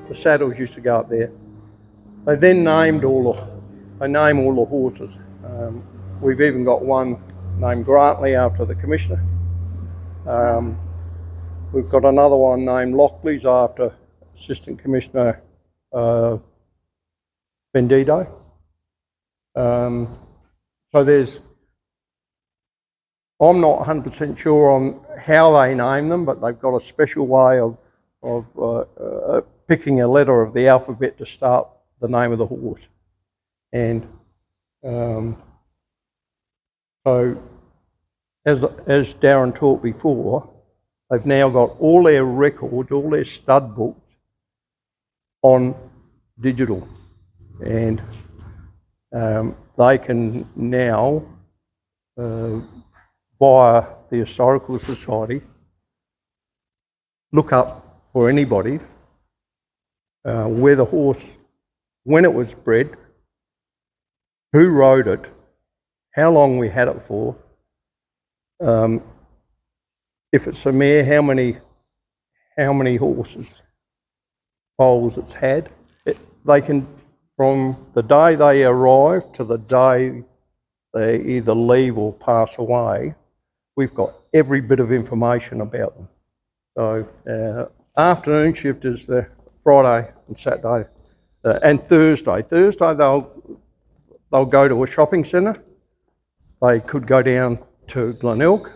the saddles used to go up there. They then named all the horses. We've even got one named Grantley after the commissioner. We've got another one named Lockley's after Assistant Commissioner Bendido. So I'm not 100% sure on how they name them, but they've got a special way of picking a letter of the alphabet to start the name of the horse. And so, as Darren talked before, they've now got all their records, all their stud books on digital, and they can now, via the Historical Society, look up for anybody where the horse, when it was bred, who rode it, how long we had it for, if it's a mare, how many horses, foals it's had. They can, from the day they arrive to the day they either leave or pass away, we've got every bit of information about them. So afternoon shift is the Friday and Saturday and Thursday. Thursday they'll go to a shopping centre. They could go down to Glenelg,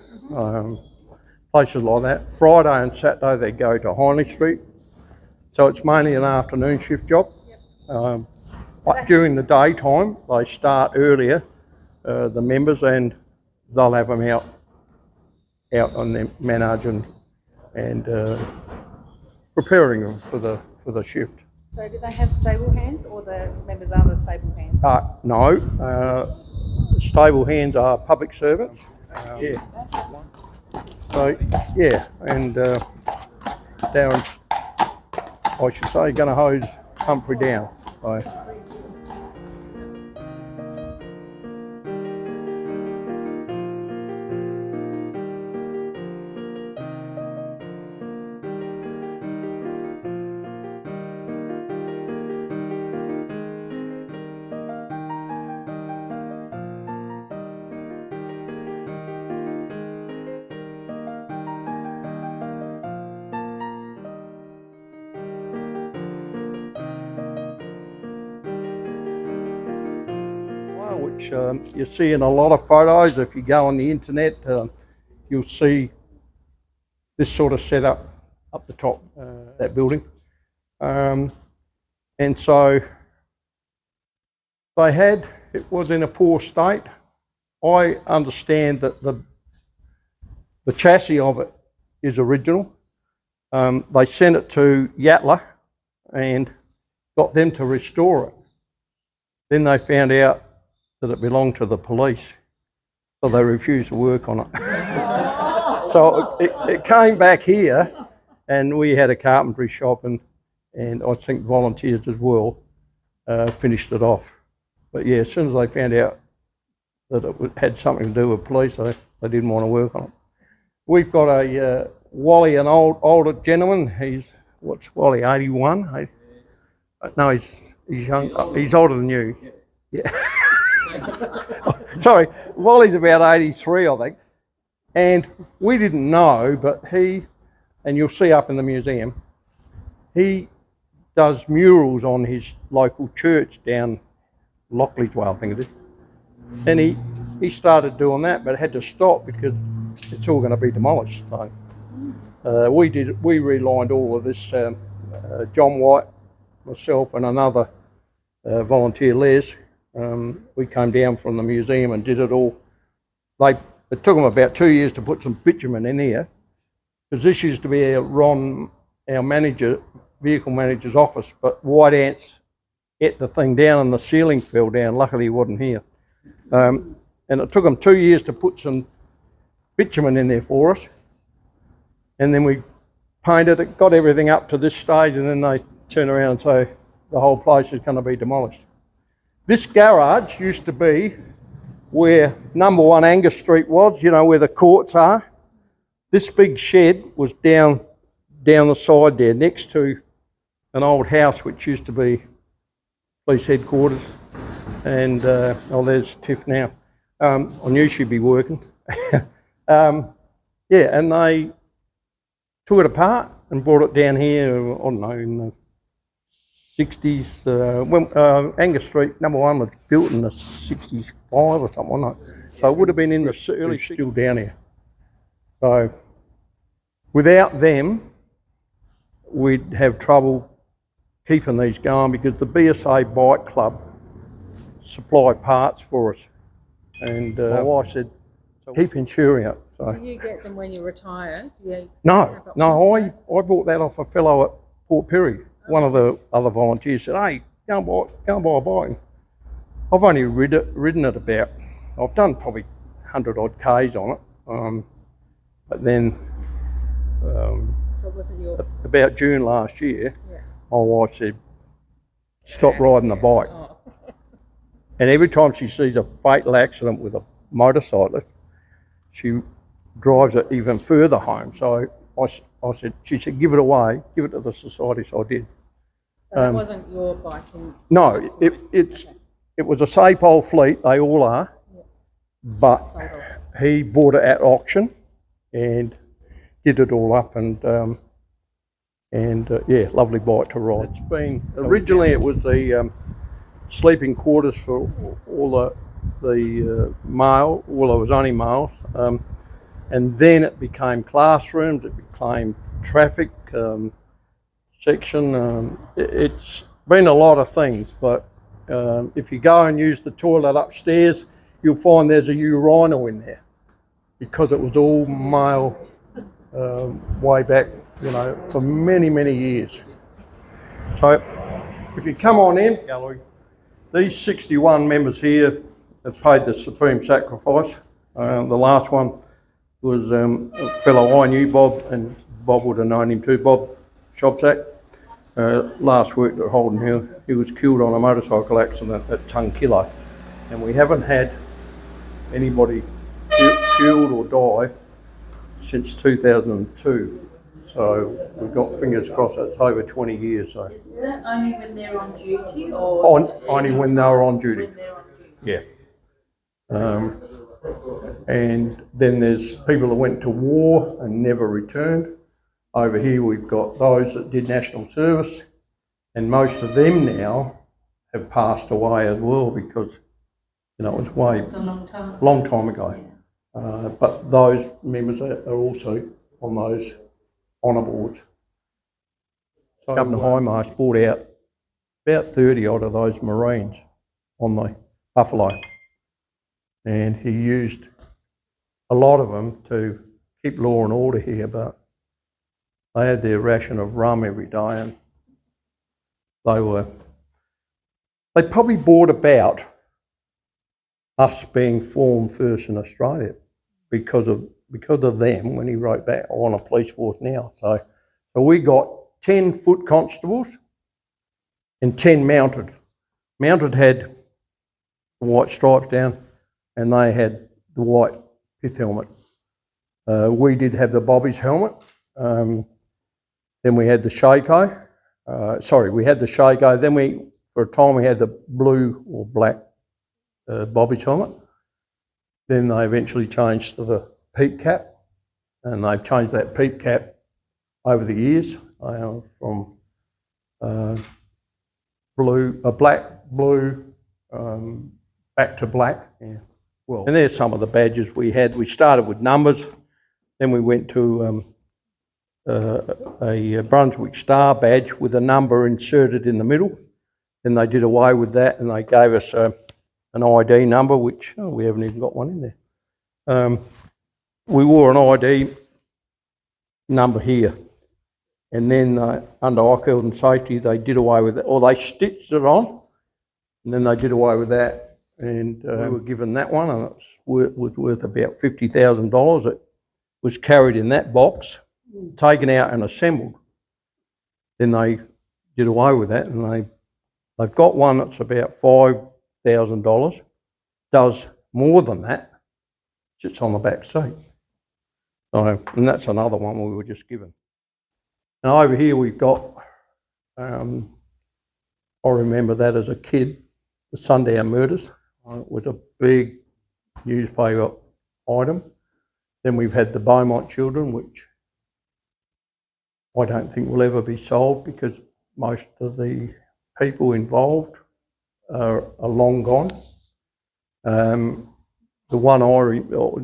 places like that. Friday and Saturday they go to Hindley Street. So it's mainly an afternoon shift job. But during the daytime they start earlier, the members, and they'll have them out on their manage and preparing them for the shift. So do they have stable hands, or the members are the stable hands? No, stable hands are public servants. Yeah. So yeah, and Darren's, I should say, going to hose Humphrey down. So. Which you see in a lot of photos. If you go on the internet, you'll see this sort of setup up the top, that building. And so it was in a poor state. I understand that the chassis of it is original. They sent it to Yatala and got them to restore it. Then they found out that it belonged to the police, so they refused to work on it. So it came back here, and we had a carpentry shop, and I think volunteers as well finished it off. But yeah, as soon as they found out that it had something to do with police, they didn't want to work on it. We've got a Wally, an older gentleman. What's Wally, 81? No, he's young. He's older than you. Yeah. Sorry, Wally's about 83, I think. And we didn't know, but and you'll see up in the museum, he does murals on his local church down Lockley's Way, I think it is. And he started doing that, but had to stop because it's all going to be demolished. So we relined all of this. John White, myself, and another volunteer, Les. We came down from the museum and did it all. It took them about 2 years to put some bitumen in here, because this used to be Ron, our vehicle manager's office, but white ants ate the thing down and the ceiling fell down. Luckily he wasn't here. And it took them 2 years to put some bitumen in there for us. And then we painted it, got everything up to this stage, and then they turn around and say the whole place is going to be demolished. This garage used to be where number 1 Angus Street was, where the courts are. This big shed was down the side there, next to an old house which used to be police headquarters, and oh, there's Tiff now. I knew she'd be working. Yeah, and they took it apart and brought it down here, I don't know, in the 60s. When Angus Street, number 1, was built in the 65 or something, wasn't it? So it would have been in the early, still down here. So without them, we'd have trouble keeping these going, because the BSA Bike Club supply parts for us. And my wife said, keep insuring it. So. Do you get them when you retire? No, I bought that off a fellow at Port Pirie. One of the other volunteers said, hey, go and buy a bike. I've only ridden it about, I've done probably 100 odd Ks on it. But then so was it your... about June last year, my wife said, stop riding the bike. Oh. And every time she sees a fatal accident with a motorcyclist, she drives it even further home. So I said, she said, give it away, give it to the society. So I did. So that wasn't your biking? No, it was a SAPOL fleet. They all are. Yeah. But he bought it at auction and did it all up, and yeah, lovely bike to ride. It's been, originally it was the sleeping quarters for all the male, well, it was only males, and then it became classrooms, it became traffic section. It's been a lot of things, but if you go and use the toilet upstairs, you'll find there's a urinal in there, because it was all male way back, you know, for many, many years. So if you come on in, gallery, these 61 members here have paid the supreme sacrifice. The last one was a fellow I knew, Bob, and Bob would have known him too, Bob Shopsack. Last worked at Holden Hill. He was killed on a motorcycle accident at Tunkillo, and we haven't had anybody killed or die since 2002. So we've got fingers crossed that's over 20 years. So. Is that only when they're on duty, or only when they're on duty? When they're on duty. Yeah. And then there's people that went to war and never returned. Over here we've got those that did national service, and most of them now have passed away as well, because, you know, it was It's a long time ago. Yeah. But those members are also on those honour boards. So Governor Highmarsh bought out about 30 odd of those Marines on the Buffalo, and he used a lot of them to keep law and order here, but they had their ration of rum every day, and they probably brought about us being formed first in Australia because of them, when he wrote back, I want a police force now. So we got 10 foot constables and 10 mounted. Mounted had the white stripes down, and they had the white pith helmet. We did have the Bobby's helmet. Then we had the Shako. We had the Shako. Then for a time, we had the blue or black Bobby's helmet. Then they eventually changed to the peak cap, and they've changed that peak cap over the years from black, blue, back to black. Yeah. Well, and there's some of the badges we had. We started with numbers, then we went to a Brunswick Star badge with a number inserted in the middle. Then they did away with that, and they gave us an ID number, which we haven't even got one in there. We wore an ID number here, and then under Ockfield and Safety, they did away with it, or they stitched it on, and then they did away with that, and we were given that one, and it was worth about $50,000. It was carried in that box, taken out and assembled. Then they did away with that, and they've got one that's about $5,000, does more than that, sits on the back seat. So, and that's another one we were just given. Now over here we've got I remember that as a kid, the Sundown murders. It was a big newspaper item. Then we've had the Beaumont children, which I don't think will ever be solved because most of the people involved are long gone. The one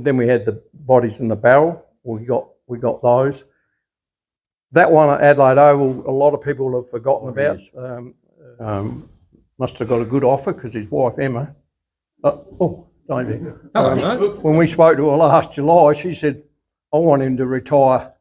then we had the bodies in the barrel. We got those. That one at Adelaide Oval, a lot of people have forgotten about. Must have got a good offer because his wife Emma. Don't you? Hello, mate. When we spoke to her last July, she said, "I want him to retire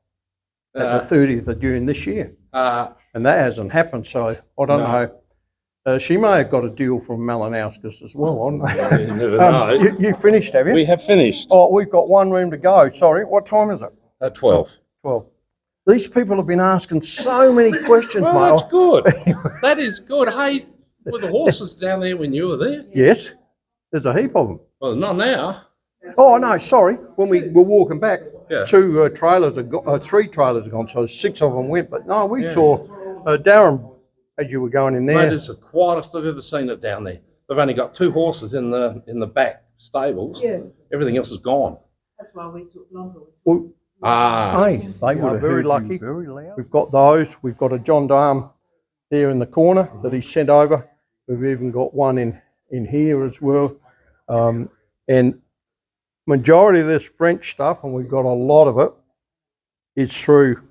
at the 30th of June this year," and that hasn't happened. So I don't know. She may have got a deal from Malinowskis as well. I don't know. You never know. You finished, have you? We have finished Oh, we've got one room to go. Sorry, what time is it? at 12. 12. These people have been asking so many questions, Well, mate. that's good. That is good. Hey, were the horses down there when you were there? Yes, there's a heap of them. Well, not now. Oh no, sorry. When we were walking back, Yeah. 2 trailers had gone, 3 trailers had gone, so 6 of them went. But no, we Yeah. saw Darren as you were going in Mate, there. it's the quietest I've ever seen it down there. They've only got 2 horses in the back stables. Yeah. Everything else is gone. That's why we took longer. Well, hey, they were very lucky. We've got those. We've got a gendarme there in the corner that he sent over. We've even got one in here as well. And majority of this French stuff, and we've got a lot of it, is through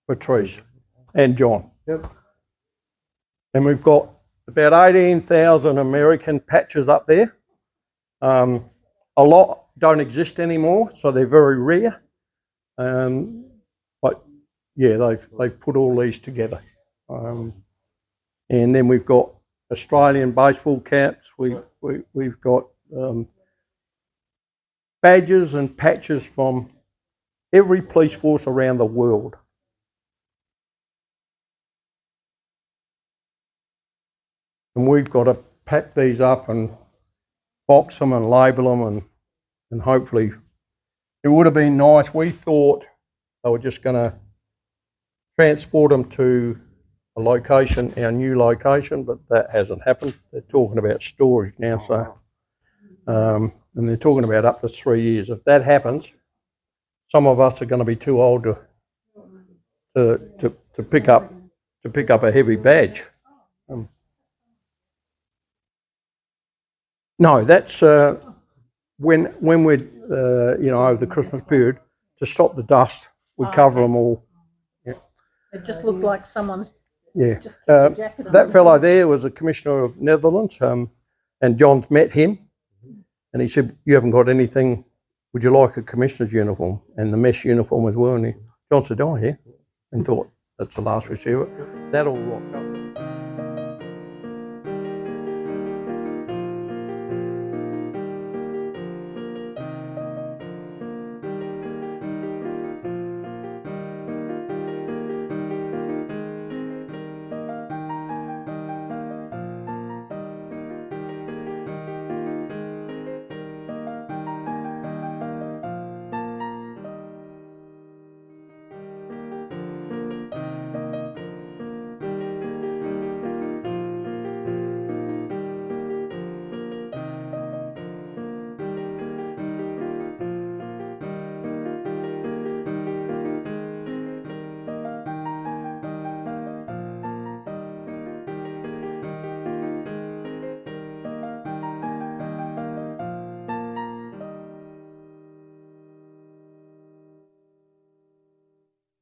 Patrice and John. Yep. And we've got about 18,000 American patches up there. A lot don't exist anymore, so they're very rare. But yeah, they've put all these together. And then we've got Australian baseball caps. We've got badges and patches from every police force around the world. And we've got to pack these up and box them and label them and hopefully it would have been nice. We thought they were just going to transport them to a location, our new location, but that hasn't happened. They're talking about storage now, so and they're talking about up to 3 years. If that happens, some of us are going to be too old to pick up a heavy badge. No, that's when we're over the Christmas period to stop the dust. We cover them all. It just looked like someone's Yeah, just kept the jacket on. that fellow there was a commissioner of Netherlands, and John's met him, and he said, "You haven't got anything. Would you like a commissioner's uniform and the mess uniform as well?" And John said, "Oh yeah," and thought that's the last we see of it. That all rocked up.